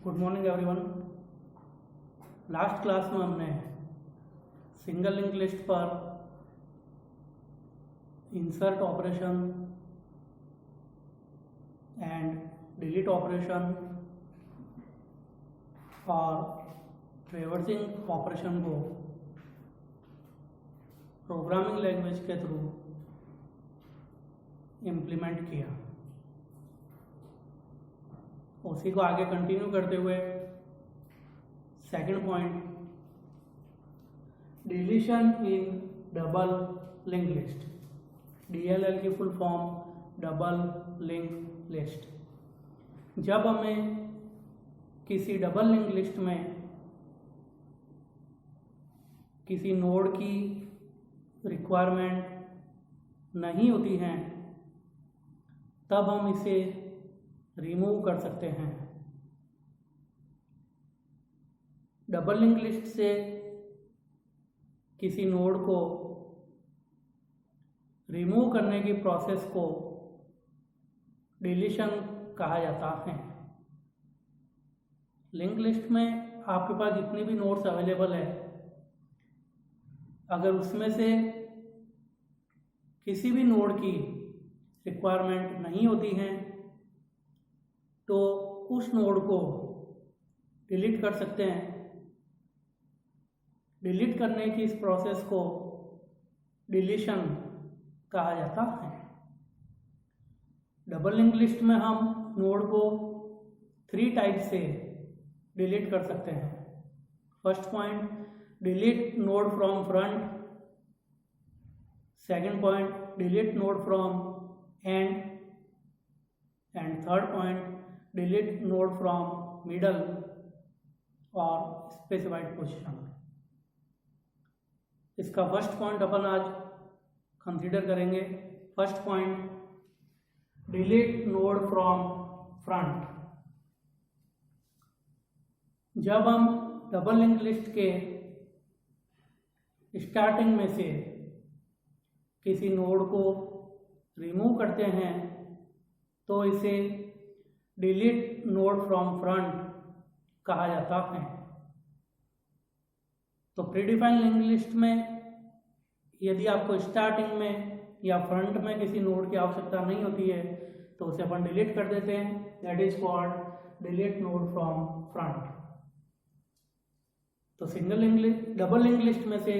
Good morning everyone. Last class में हमने single link list पर insert operation and delete operation और traversing operation को प्रोग्रामिंग लैंग्वेज के थ्रू इम्प्लीमेंट किया। उसी को आगे कंटिन्यू करते हुए second point, deletion in double link list, DLL की full form double link list. जब हमें किसी डबल लिंक लिस्ट में किसी नोड की रिक्वायरमेंट नहीं होती है तब हम इसे रिमूव कर सकते हैं। डबल लिंक लिस्ट से किसी नोड को रिमूव करने की प्रोसेस को डिलीशन कहा जाता है। लिंक लिस्ट में आपके पास जितनी भी नोड्स अवेलेबल है, अगर उसमें से किसी भी नोड की रिक्वायरमेंट नहीं होती है तो उस नोड को डिलीट कर सकते हैं। डिलीट करने की इस प्रोसेस को डिलीशन कहा जाता है। डबल लिंक लिस्ट में हम नोड को 3 टाइप से डिलीट कर सकते हैं। First point, delete node from front. Second point, delete node from and. And third point, delete node from middle और स्पेसिफाइड पोजीशन। इसका फर्स्ट पॉइंट अपन आज कंसीडर करेंगे। First point, delete node from front. जब हम double link list के starting में से किसी नोड को रिमूव करते हैं तो इसे डिलीट नोड फ्रॉम फ्रंट कहा जाता है। तो प्रीडिफाइंड लिंक लिस्ट में यदि आपको स्टार्टिंग में या फ्रंट में किसी नोड की आवश्यकता नहीं होती है तो उसे अपन डिलीट कर देते हैं। That is called delete node from front. तो single link list, double link list में से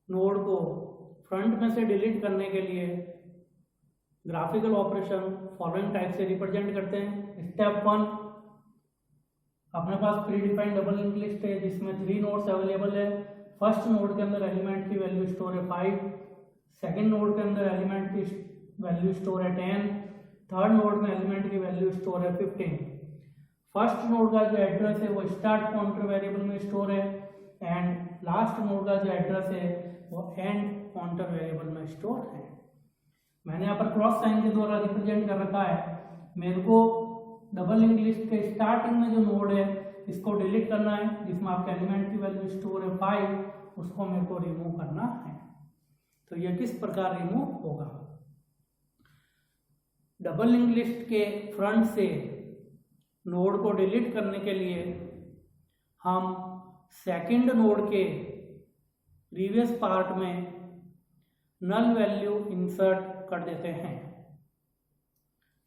नोड को फ्रंट में से डिलीट करने के लिए ग्राफिकल ऑपरेशन फॉलोइंग टाइप से रिप्रेजेंट करते हैं। स्टेप 1, अपने पास predefined double link list है जिसमें 3 नोड्स अवेलेबल है। फर्स्ट नोड के अंदर एलिमेंट की वैल्यू स्टोर है 5, सेकंड नोड के अंदर एलिमेंट की वैल्यू स्टोर है 10, थर्ड नोड में एलिमेंट की वैल्यू स्टोर है 15। फर्स्ट नोड का जो एड्रेस है वो स्टार्ट पॉइंटर वेरिएबल में स्टोर है एंड लास्ट नोड का जो एड्रेस है वो एंड पॉइंटर वेरिएबल में स्टोर है। मैंने यहाँ पर क्रॉस साइन के द्वारा रिप्रेजेंट कर रखा है। मेरे को डबल लिंक लिस्ट के स्टार्टिंग में जो नोड है इसको डिलीट करना है जिसमें आपके एलिमेंट की वैल्यू स्टोर है 5, उसको मेरे को रिमूव करना है। तो यह किस प्रकार रिमूव होगा? डबल लिंक लिस्ट के फ्रंट से नोड को डिलीट करने के लिए हम सेकंड नोड के प्रीवियस पार्ट में नल वैल्यू इंसर्ट कर देते हैं।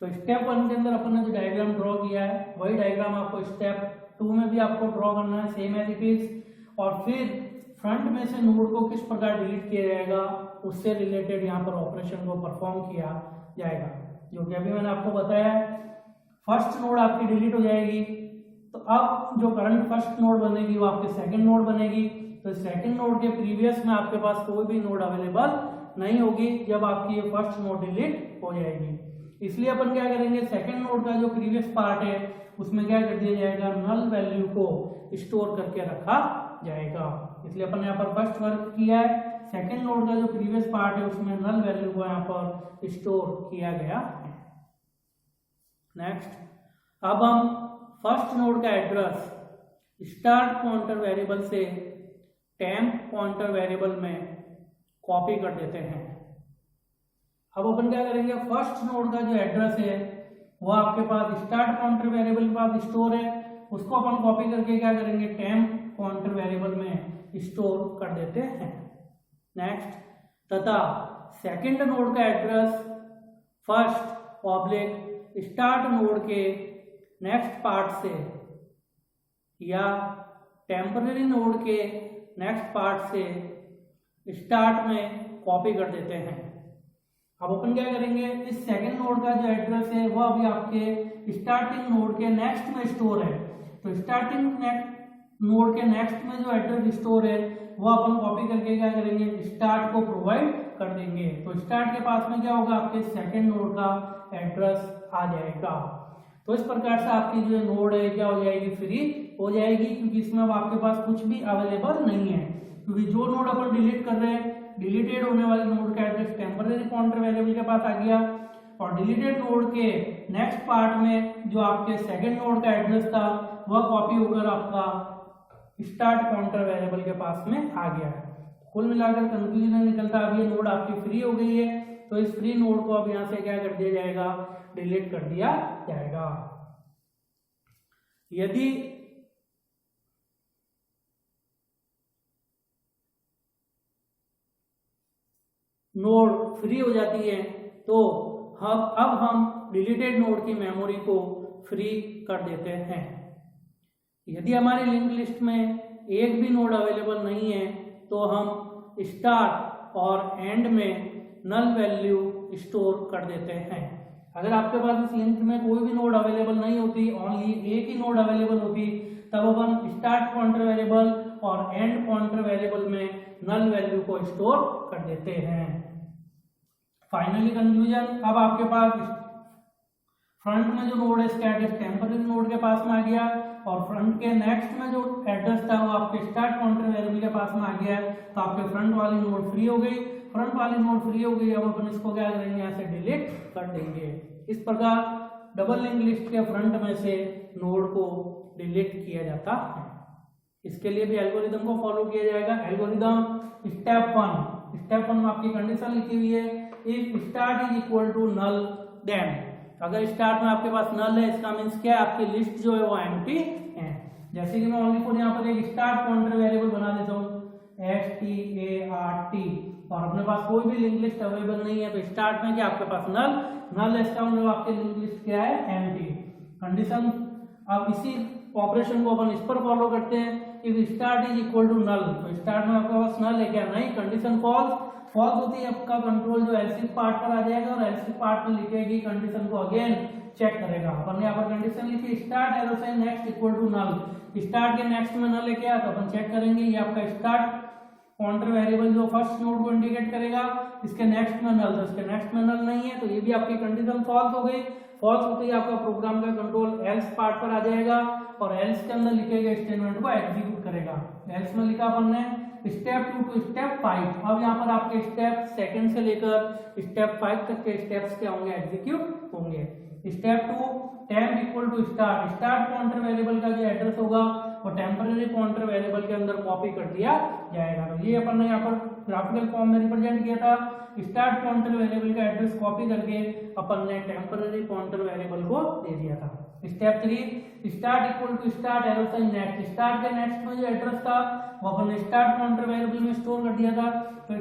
तो स्टेप 1 के अंदर अपन ने जो डायग्राम ड्रॉ किया है वही डायग्राम आपको स्टेप 2 में भी आपको ड्रॉ करना है, सेम एज इट इज। और फिर फ्रंट में से नोड को किस प्रकार डिलीट किया जाएगा उससे रिलेटेड यहाँ पर ऑपरेशन को परफॉर्म किया जाएगा, जो कि अभी मैंने आपको बताया है। फर्स्ट नोड आपकी डिलीट हो जाएगी तो अब जो करंट फर्स्ट नोड बनेगी वो आपकी सेकंड नोड बनेगी। तो सेकंड नोड के प्रीवियस में आपके पास कोई भी नोड अवेलेबल नहीं होगी जब आपकी ये फर्स्ट नोड डिलीट हो जाएगी। इसलिए अपन क्या करेंगे, सेकंड नोड का जो प्रीवियस पार्ट है उसमें क्या कर दिया जाएगा, नल वैल्यू को स्टोर करके रखा जाएगा। इसलिए अपन यहाँ पर फर्स्ट वर्क किया है, सेकंड नोड का जो प्रीवियस पार्ट है उसमें नल वैल्यू को यहाँ पर स्टोर किया गया है। नेक्स्ट, अब हम फर्स्ट नोड का एड्रेस स्टार्ट पॉइंटर वेरिएबल से टेम्प पॉइंटर वेरिएबल में कॉपी कर देते हैं। अब अपन क्या करेंगे, फर्स्ट नोड का जो एड्रेस है वो आपके पास स्टार्ट पॉइंटर वेरिएबल के पास स्टोर है, उसको अपन कॉपी करके क्या करेंगे, टेम्प पॉइंटर वेरिएबल में स्टोर कर देते हैं। नेक्स्ट, तथा सेकंड नोड का address first oblique start node के नेक्स्ट पार्ट से या टेम्पररी नोड के नेक्स्ट पार्ट से स्टार्ट में कॉपी कर देते हैं। अब अपन क्या करेंगे, इस सेकंड नोड का जो एड्रेस है वो अभी आपके स्टार्टिंग नोड के नेक्स्ट में स्टोर है, तो स्टार्टिंग नोड के नेक्स्ट में जो एड्रेस स्टोर है वो अपन कॉपी करके क्या करेंगे, स्टार्ट को प्रोवाइड कर देंगे। तो स्टार्ट के पास में क्या होगा, आपके सेकंड नोड का एड्रेस आ जाएगा। तो इस प्रकार से आपकी जो नोड है क्या हो जाएगी, फ्री हो जाएगी, क्योंकि इसमें अब आपके पास कुछ भी अवेलेबल नहीं है। क्योंकि जो नोड अपन डिलीट कर रहे हैं, डिलीटेड होने वाली नोड का एड्रेस टेम्पररी पॉइंटर वेरिएबल के पास आ गया, और डिलीटेड नोड के नेक्स्ट पार्ट में जो आपके सेकंड नोड का एड्रेस था वह कॉपी होकर आपका स्टार्ट पॉइंटर वेरिएबल के पास में आ गया है। कुल मिलाकर कंक्लूजन निकलता है अब ये नोड आपकी फ्री हो गई है, तो इस फ्री नोड को अब यहां से क्या कर दिया जाएगा, डिलीट कर दिया जाएगा। यदि नोड फ्री हो जाती है तो अब हम डिलीटेड नोड की मेमोरी को फ्री कर देते हैं। यदि हमारी लिंक लिस्ट में एक भी नोड अवेलेबल नहीं है तो हम स्टार्ट और एंड में नल वैल्यू स्टोर कर देते हैं। अगर आपके पास इस लिंक में कोई भी नोड अवेलेबल नहीं होती, ओनली एक ही नोड अवेलेबल होती, तब अपन स्टार्ट पॉइंटर वेरिएबल और एंड पॉइंटर वेरिएबल में नल वैल्यू को स्टोर कर देते हैं। फाइनली कंक्लूजन, अब आपके पास फ्रंट में जो नोड है इसका एड्रेस टेम्पररी नोड के पास में आ गया, और फ्रंट के नेक्स्ट में जो एड्रेस था वो आपके स्टार्ट पॉइंटर वेरिएबल के पास में आ गया है, तो आपके फ्रंट वाली नोड फ्री हो गई। फ्रंट वाली नोड फ्री हो गई, अब अपन इसको क्या करेंगे, यहाँ से डिलीट कर देंगे। इस प्रकार डबल लिंक लिस्ट के फ्रंट में से नोड को डिलीट किया जाता है। इसके लिए भी एल्गोरिदम को फॉलो किया जाएगा। एल्गोरिदम स्टेप वन में आपकी कंडीशन लिखी हुई है, if start is equal to null then, अगर स्टार्ट में आपके पास नल है इसका मीन्स क्या है, आपकी लिस्ट जो है वो एम्प्टी है। जैसे कि मैं ओनली फॉर यहाँ पर एक स्टार्ट पॉइंटर वेरिएबल बना देता हूँ start, और अपने पास कोई भी लिंक लिस्ट अवेलेबल नहीं है, तो स्टार्ट में क्या आपके पास नल है, इसका मतलब आपके लिंक लिस्ट क्या है, एम्प्टी कंडीशन। अब इसी ऑपरेशन को अपन इस पर फॉलो करते हैं, if start is equal to null, तो स्टार्ट में आपके पास नल है क्या, नहीं, कंडीशन फॉल्स होती है, आपका कंट्रोल जो एल्सिफ पार्ट पर आ जाएगा और एल्सिफ पार्ट में लिखेगी कंडीशन को अगेन चेक करेगा। अपन यहाँ पर कंडीशन लिखी स्टार्ट एरो से next equal to null, start के नेक्स्ट में नल है क्या, तो अपन चेक करेंगे ये आपका स्टार्ट पॉइंटर वेरिएबल जो फर्स्ट नोड को इंडिकेट करेगा, इसके नेक्स्ट में नल, तो इसके नेक्स्ट में नल नहीं है, तो ये भी आपकी कंडीशन फॉल्स हो गई। फॉल्स होते ही आपका प्रोग्राम का कंट्रोल एल्स पार्ट पर आ जाएगा और एल्स के अंदर लिखे गए स्टेटमेंट को एग्जीक्यूट करेगा। एल्स में लिखा अपन ने स्टेप 2 टू स्टेप 5, अब यहाँ पर आपके स्टेप सेकंड से लेकर स्टेप 5 तक के स्टेप्स क्या होंगे, एग्जीक्यूट होंगे। Step 2 temp equal to start pointer variable का जो एड्रेस होगा वो टेम्पररी पॉइंटर वेरिएबल के अंदर कॉपी कर दिया जाएगा। तो ये अपन ने यहाँ पर ग्राफिकल फॉर्म में रिप्रेजेंट किया था, स्टार्ट पॉइंटर वेरिएबल का एड्रेस कॉपी करके अपन ने टेम्पररी पॉइंटर वेरिएबल को दे दिया था। Step 3 start equal to start arrow से नेक्स्ट, स्टार्ट के नेक्स्ट में जो एड्रेस था वो अपन ने स्टार्ट पॉइंटर वेरिएबल में स्टोर कर दिया था। तो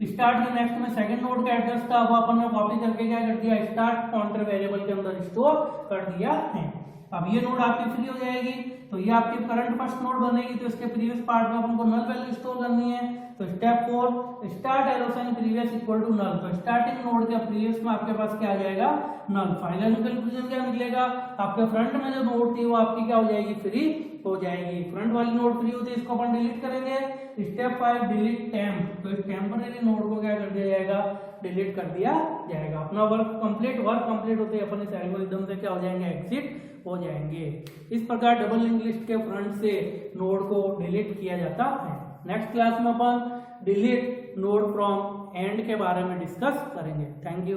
स्टार्ट के नेक्स्ट में सेकंड नोड का एड्रेस था वो अपन ने कॉपी करके क्या कर दिया, स्टार्ट पॉइंटर वेरिएबल के अंदर स्टोर कर दिया है। अब ये नोड आपकी फ्री हो जाएगी, तो ये आपकी करंट फर्स्ट नोड बनेगी, तो इसके प्रीवियस पार्ट में अपन को नल वैल्यू स्टोर करनी है। तो step 4 start arrow sign previous equal to null, तो स्टार्टिंग नोड के प्रीवियस में आपके पास क्या आ जाएगा, नल। फाइनल कंक्लूजन क्या निकलेगा, आपके फ्रंट में जो नोड थी वो आपकी क्या हो जाएगी, फ्री हो जाएगी। फ्रंट वाली नोड फ्री होती है, इसको अपन डिलीट करेंगे। स्टेप 5 डिलीट टेम्प, तो इस टेम्पररी नोड को क्या कर दिया जाएगा, डिलीट कर दिया जाएगा। अपना वर्क कंप्लीट होते ही अपन इस एल्गोरिथम से क्या हो जाएंगे, एग्जिट हो जाएंगे। इस प्रकार डबल लिंक लिस्ट के फ्रंट से नोड को डिलीट किया जाता है। नेक्स्ट क्लास में अपन डिलीट नोड फ्रॉम एंड के बारे में डिस्कस करेंगे। Thank you.